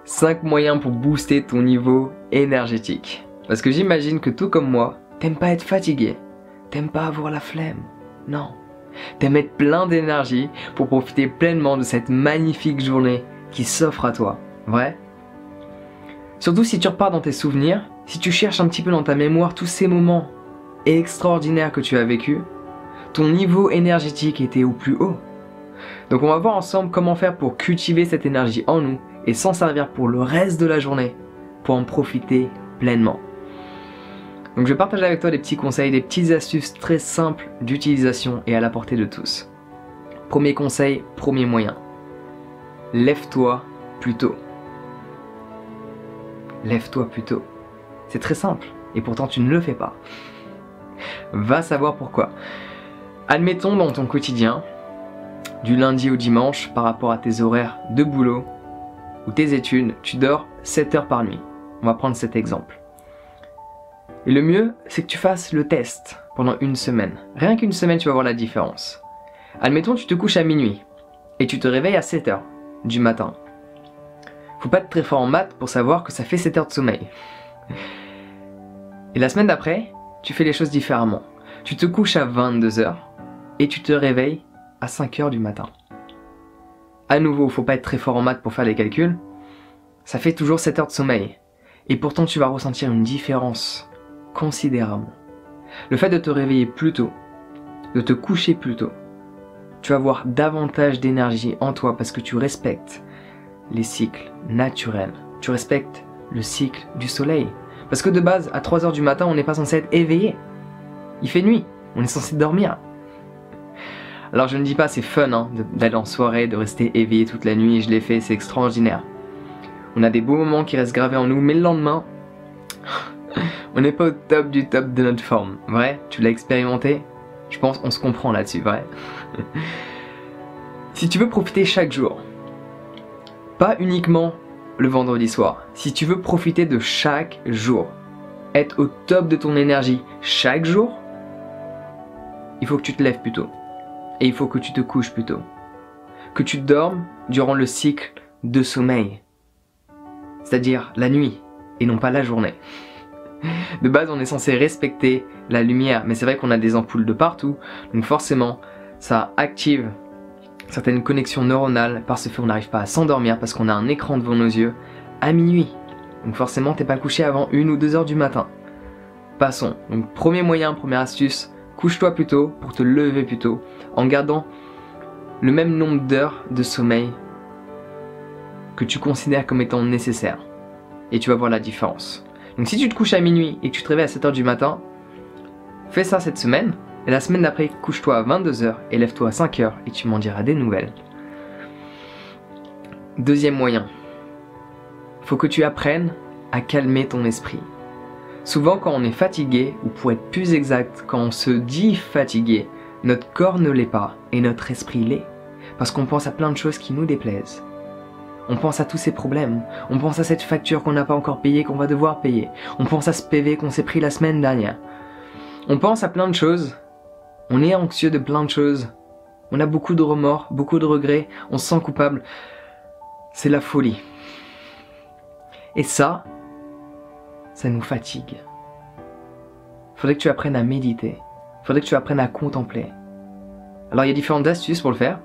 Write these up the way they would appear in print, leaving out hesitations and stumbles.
5 moyens pour booster ton niveau énergétique. Parce que j'imagine que tout comme moi, t'aimes pas être fatigué, t'aimes pas avoir la flemme, non. T'aimes être plein d'énergie pour profiter pleinement de cette magnifique journée qui s'offre à toi, vrai? Surtout si tu repars dans tes souvenirs, si tu cherches un petit peu dans ta mémoire tous ces moments extraordinaires que tu as vécus, ton niveau énergétique était au plus haut. Donc on va voir ensemble comment faire pour cultiver cette énergie en nous et s'en servir pour le reste de la journée, pour en profiter pleinement. Donc je vais partager avec toi des petits conseils, des petites astuces très simples d'utilisation et à la portée de tous. Premier conseil, premier moyen. Lève-toi plus tôt. Lève-toi plus tôt. C'est très simple et pourtant tu ne le fais pas. Va savoir pourquoi. Admettons dans ton quotidien, du lundi au dimanche, par rapport à tes horaires de boulot ou tes études, tu dors 7 heures par nuit. On va prendre cet exemple. Et le mieux, c'est que tu fasses le test pendant une semaine. Rien qu'une semaine, tu vas voir la différence. Admettons, tu te couches à minuit et tu te réveilles à 7 heures du matin. Faut pas être très fort en maths pour savoir que ça fait 7 heures de sommeil. Et la semaine d'après, tu fais les choses différemment. Tu te couches à 22 heures et tu te réveilles à 5 heures du matin. À nouveau, faut pas être très fort en maths pour faire les calculs. Ça fait toujours 7 heures de sommeil. Et pourtant, tu vas ressentir une différence considérable. Le fait de te réveiller plus tôt, de te coucher plus tôt, tu vas avoir davantage d'énergie en toi parce que tu respectes les cycles naturels. Tu respectes le cycle du soleil. Parce que de base, à 3 heures du matin, on n'est pas censé être éveillé. Il fait nuit, on est censé dormir. Alors je ne dis pas c'est fun hein, d'aller en soirée, de rester éveillé toute la nuit, je l'ai fait, c'est extraordinaire. On a des beaux moments qui restent gravés en nous, mais le lendemain, on n'est pas au top du top de notre forme. Vrai? Tu l'as expérimenté? Je pense qu'on se comprend là-dessus, vrai? Si tu veux profiter chaque jour, pas uniquement le vendredi soir, si tu veux profiter de chaque jour, être au top de ton énergie chaque jour, il faut que tu te lèves plus tôt. Et il faut que tu te couches plus tôt. Que tu dormes durant le cycle de sommeil. C'est-à-dire la nuit et non pas la journée. De base, on est censé respecter la lumière, mais c'est vrai qu'on a des ampoules de partout, donc forcément, ça active certaines connexions neuronales par ce fait on n'arrive pas à s'endormir parce qu'on a un écran devant nos yeux à minuit. Donc forcément, t'es pas couché avant 1 ou 2 heures du matin. Passons. Donc premier moyen, première astuce, couche-toi plus tôt pour te lever plus tôt en gardant le même nombre d'heures de sommeil que tu considères comme étant nécessaire. Et tu vas voir la différence. Donc si tu te couches à minuit et que tu te réveilles à 7 heures du matin, fais ça cette semaine. Et la semaine d'après, couche-toi à 22 heures et lève-toi à 5 heures et tu m'en diras des nouvelles. Deuxième moyen. Faut que tu apprennes à calmer ton esprit. Souvent quand on est fatigué, ou pour être plus exact, quand on se dit fatigué, notre corps ne l'est pas et notre esprit l'est. Parce qu'on pense à plein de choses qui nous déplaisent. On pense à tous ces problèmes, on pense à cette facture qu'on n'a pas encore payée, qu'on va devoir payer. On pense à ce PV qu'on s'est pris la semaine dernière. On pense à plein de choses, on est anxieux de plein de choses. On a beaucoup de remords, beaucoup de regrets, on se sent coupable. C'est la folie. Et ça nous fatigue. Faudrait que tu apprennes à méditer. Faudrait que tu apprennes à contempler. Alors il y a différentes astuces pour le faire.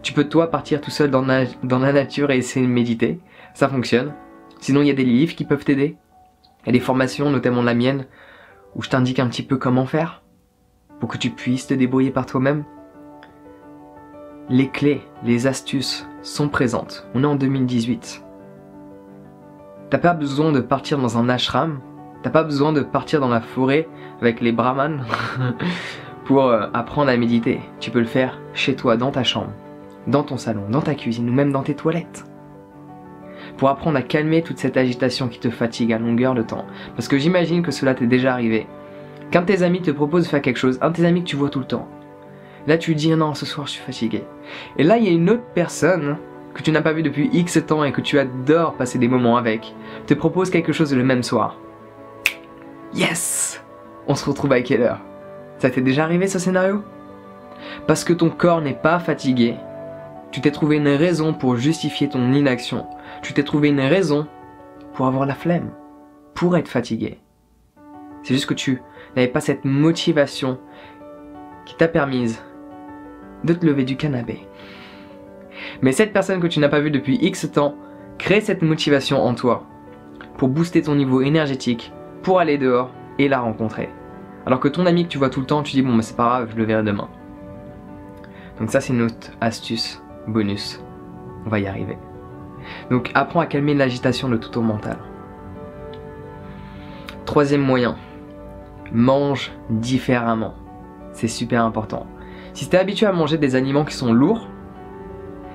Tu peux toi partir tout seul dans la nature et essayer de méditer. Ça fonctionne. Sinon il y a des livres qui peuvent t'aider. Il y a des formations, notamment la mienne, où je t'indique un petit peu comment faire pour que tu puisses te débrouiller par toi-même. Les clés, les astuces sont présentes. On est en 2018. T'as pas besoin de partir dans un ashram, t'as pas besoin de partir dans la forêt avec les brahmanes pour apprendre à méditer. Tu peux le faire chez toi, dans ta chambre, dans ton salon, dans ta cuisine ou même dans tes toilettes. Pour apprendre à calmer toute cette agitation qui te fatigue à longueur de temps. Parce que j'imagine que cela t'est déjà arrivé. Qu'un de tes amis te propose de faire quelque chose, un de tes amis que tu vois tout le temps. Là tu dis non, ce soir je suis fatigué. Et là il y a une autre personne que tu n'as pas vu depuis X temps et que tu adores passer des moments avec, te propose quelque chose le même soir. Yes! On se retrouve à quelle heure? Ça t'est déjà arrivé ce scénario? Parce que ton corps n'est pas fatigué, Tu t'es trouvé une raison pour justifier ton inaction. Tu t'es trouvé une raison pour avoir la flemme, pour être fatigué. C'est juste que tu n'avais pas cette motivation qui t'a permise de te lever du canapé. Mais cette personne que tu n'as pas vue depuis X temps crée cette motivation en toi pour booster ton niveau énergétique, pour aller dehors et la rencontrer. Alors que ton ami que tu vois tout le temps, tu dis bon mais c'est pas grave, je le verrai demain. Donc ça c'est une autre astuce bonus. On va y arriver. Donc apprends à calmer l'agitation de tout ton mental. Troisième moyen, mange différemment. C'est super important. Si tu es habitué à manger des aliments qui sont lourds,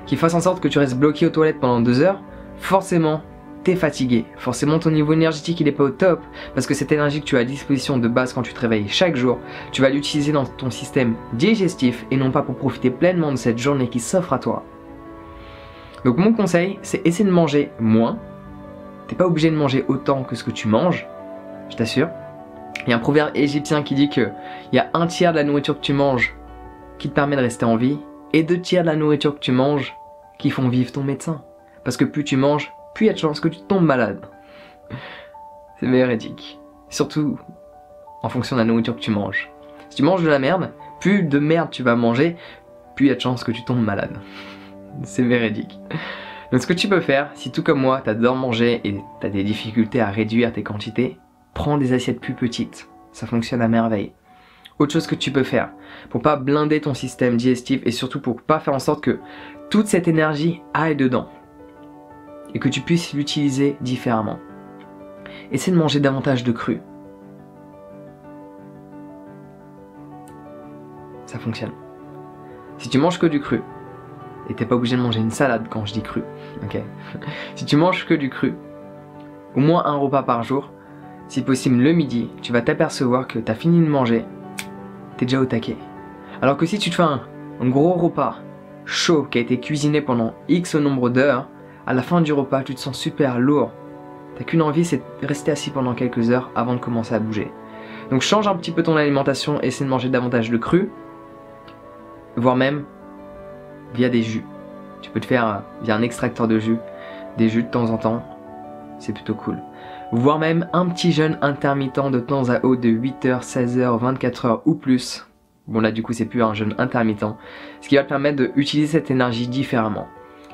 qui fassent en sorte que tu restes bloqué aux toilettes pendant 2 heures, forcément t'es fatigué. Forcément ton niveau énergétique il est pas au top, parce que cette énergie que tu as à disposition de base quand tu te réveilles chaque jour, tu vas l'utiliser dans ton système digestif et non pas pour profiter pleinement de cette journée qui s'offre à toi. Donc mon conseil, c'est essayer de manger moins. T'es pas obligé de manger autant que ce que tu manges, je t'assure. Il y a un proverbe égyptien qui dit que il y a 1/3 de la nourriture que tu manges qui te permet de rester en vie, et 2/3 de la nourriture que tu manges qui font vivre ton médecin. Parce que plus tu manges, plus il y a de chances que tu tombes malade. C'est véridique. Surtout en fonction de la nourriture que tu manges. Si tu manges de la merde, plus de merde tu vas manger, plus il y a de chances que tu tombes malade. C'est véridique. Donc ce que tu peux faire, si tout comme moi, t'adores manger et t'as des difficultés à réduire tes quantités, prends des assiettes plus petites. Ça fonctionne à merveille. Autre chose que tu peux faire, pour pas blinder ton système digestif et surtout pour pas faire en sorte que toute cette énergie aille dedans et que tu puisses l'utiliser différemment. Essaie de manger davantage de cru. Ça fonctionne. Si tu manges que du cru, et t'es pas obligé de manger une salade quand je dis cru, ok. Si tu manges que du cru, au moins un repas par jour, si possible le midi, tu vas t'apercevoir que t'as fini de manger, t'es déjà au taquet. Alors que si tu te fais un gros repas chaud qui a été cuisiné pendant X nombre d'heures, à la fin du repas tu te sens super lourd. T'as qu'une envie, c'est de rester assis pendant quelques heures avant de commencer à bouger. Donc change un petit peu ton alimentation, essaie de manger davantage de cru, voire même via des jus. Tu peux te faire via un extracteur de jus, des jus de temps en temps, c'est plutôt cool. Voire même un petit jeûne intermittent de temps à autre de 8h, 16h, 24h ou plus. Bon là du coup c'est plus un jeûne intermittent, ce qui va te permettre d'utiliser cette énergie différemment.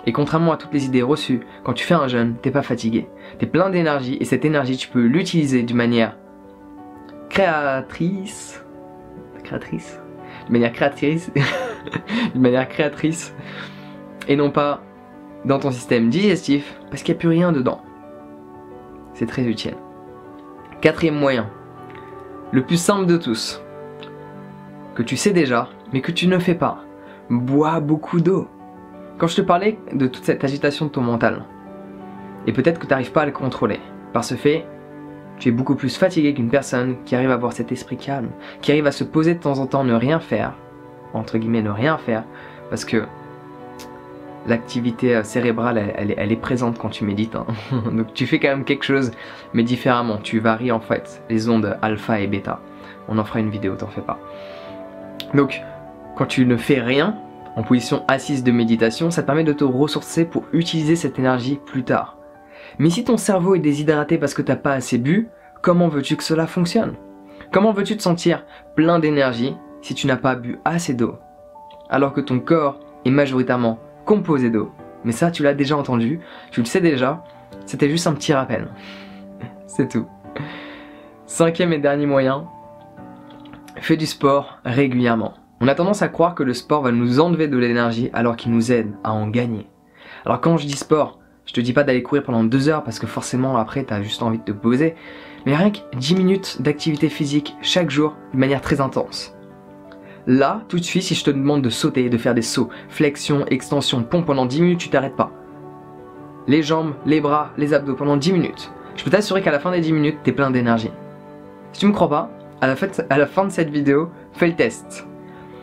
Et contrairement à toutes les idées reçues, quand tu fais un jeûne, t'es pas fatigué. T'es plein d'énergie et cette énergie tu peux l'utiliser d'une manière créatrice, d'une manière créatrice et non pas dans ton système digestif parce qu'il n'y a plus rien dedans. C'est très utile. Quatrième moyen, le plus simple de tous, que tu sais déjà mais que tu ne fais pas, bois beaucoup d'eau. Quand je te parlais de toute cette agitation de ton mental, et peut-être que tu n'arrives pas à le contrôler, par ce fait, tu es beaucoup plus fatigué qu'une personne qui arrive à avoir cet esprit calme, qui arrive à se poser de temps en temps, ne rien faire, entre guillemets ne rien faire, parce que l'activité cérébrale elle est présente quand tu médites, hein. Donc tu fais quand même quelque chose, mais différemment, tu varies en fait les ondes alpha et bêta. On en fera une vidéo, t'en fais pas. Donc quand tu ne fais rien, en position assise de méditation, ça te permet de te ressourcer pour utiliser cette énergie plus tard. Mais si ton cerveau est déshydraté parce que t'as pas assez bu, comment veux-tu que cela fonctionne? Comment veux-tu te sentir plein d'énergie si tu n'as pas bu assez d'eau? Alors que ton corps est majoritairement composé d'eau. Mais ça, tu l'as déjà entendu, tu le sais déjà, c'était juste un petit rappel. C'est tout. Cinquième et dernier moyen, fais du sport régulièrement. On a tendance à croire que le sport va nous enlever de l'énergie alors qu'il nous aide à en gagner. Alors quand je dis sport, je te dis pas d'aller courir pendant 2 heures parce que forcément après tu as juste envie de te poser, mais rien que 10 minutes d'activité physique chaque jour de manière très intense. Là, tout de suite, si je te demande de sauter, de faire des sauts, flexion, extension, pompe pendant 10 minutes, tu t'arrêtes pas. Les jambes, les bras, les abdos pendant 10 minutes. Je peux t'assurer qu'à la fin des 10 minutes, t'es plein d'énergie. Si tu me crois pas, à la fin de cette vidéo, fais le test.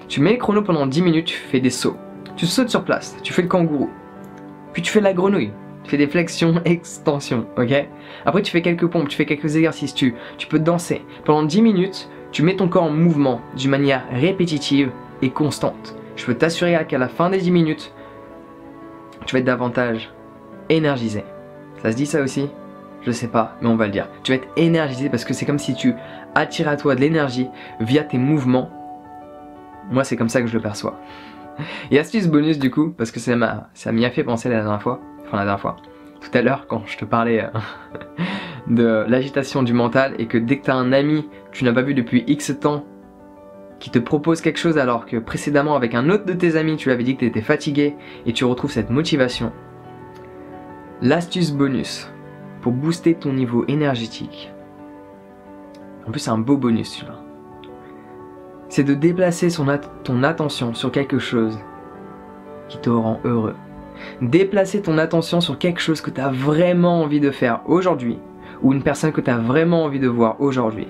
Tu mets le chrono pendant 10 minutes, tu fais des sauts. Tu sautes sur place, tu fais le kangourou. Puis tu fais la grenouille. Tu fais des flexions, extensions, ok? Après tu fais quelques pompes, tu fais quelques exercices, tu peux danser. Pendant 10 minutes, tu mets ton corps en mouvement d'une manière répétitive et constante. Je peux t'assurer qu'à la fin des 10 minutes, tu vas être davantage énergisé. Ça se dit ça aussi? Je sais pas, mais on va le dire. Tu vas être énergisé parce que c'est comme si tu attires à toi de l'énergie via tes mouvements. Moi, c'est comme ça que je le perçois. Et astuce bonus du coup, parce que ça m'y a fait penser la dernière fois, tout à l'heure quand je te parlais de l'agitation du mental et que dès que tu as un ami que tu n'as pas vu depuis X temps qui te propose quelque chose alors que précédemment avec un autre de tes amis tu lui avais dit que tu étais fatigué et tu retrouves cette motivation. L'astuce bonus pour booster ton niveau énergétique, en plus c'est un beau bonus celui-là, c'est de déplacer ton attention sur quelque chose qui te rend heureux. Déplacer ton attention sur quelque chose que tu as vraiment envie de faire aujourd'hui ou une personne que tu as vraiment envie de voir aujourd'hui.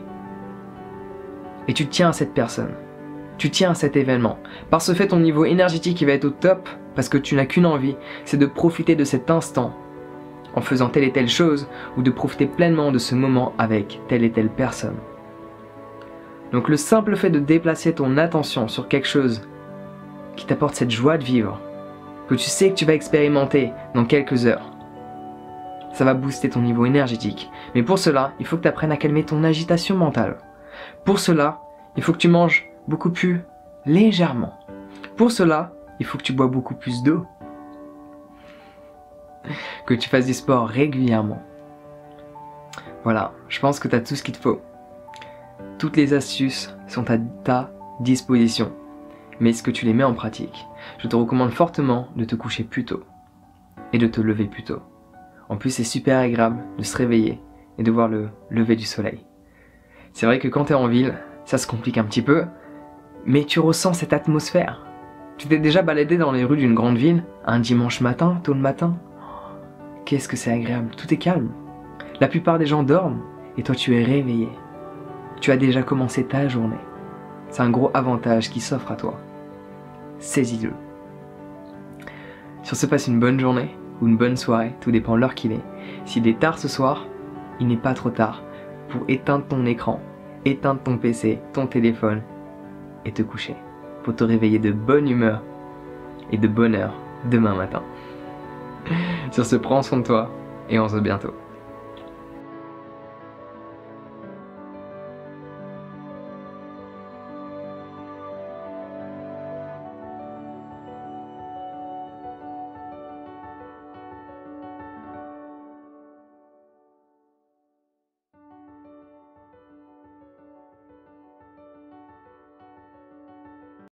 Et tu tiens à cette personne, tu tiens à cet événement. Par ce fait, ton niveau énergétique il va être au top parce que tu n'as qu'une envie, c'est de profiter de cet instant en faisant telle et telle chose ou de profiter pleinement de ce moment avec telle et telle personne. Donc le simple fait de déplacer ton attention sur quelque chose qui t'apporte cette joie de vivre, que tu sais que tu vas expérimenter dans quelques heures, ça va booster ton niveau énergétique. Mais pour cela, il faut que tu apprennes à calmer ton agitation mentale. Pour cela, il faut que tu manges beaucoup plus légèrement. Pour cela, il faut que tu bois beaucoup plus d'eau. Que tu fasses du sport régulièrement. Voilà, je pense que tu as tout ce qu'il te faut. Toutes les astuces sont à ta disposition. Mais est-ce que tu les mets en pratique? Je te recommande fortement de te coucher plus tôt et de te lever plus tôt. En plus, c'est super agréable de se réveiller et de voir le lever du soleil. C'est vrai que quand tu es en ville, ça se complique un petit peu, mais tu ressens cette atmosphère. Tu t'es déjà baladé dans les rues d'une grande ville un dimanche matin, tôt le matin? Qu'est-ce que c'est agréable, tout est calme. La plupart des gens dorment et toi tu es réveillé. Tu as déjà commencé ta journée. C'est un gros avantage qui s'offre à toi. Saisis-le. Sur ce, passe une bonne journée ou une bonne soirée, tout dépend de l'heure qu'il est. S'il est tard ce soir, il n'est pas trop tard pour éteindre ton écran, éteindre ton PC, ton téléphone et te coucher. Pour te réveiller de bonne humeur et de bonne heure demain matin. Sur ce, prends soin de toi et on se voit bientôt.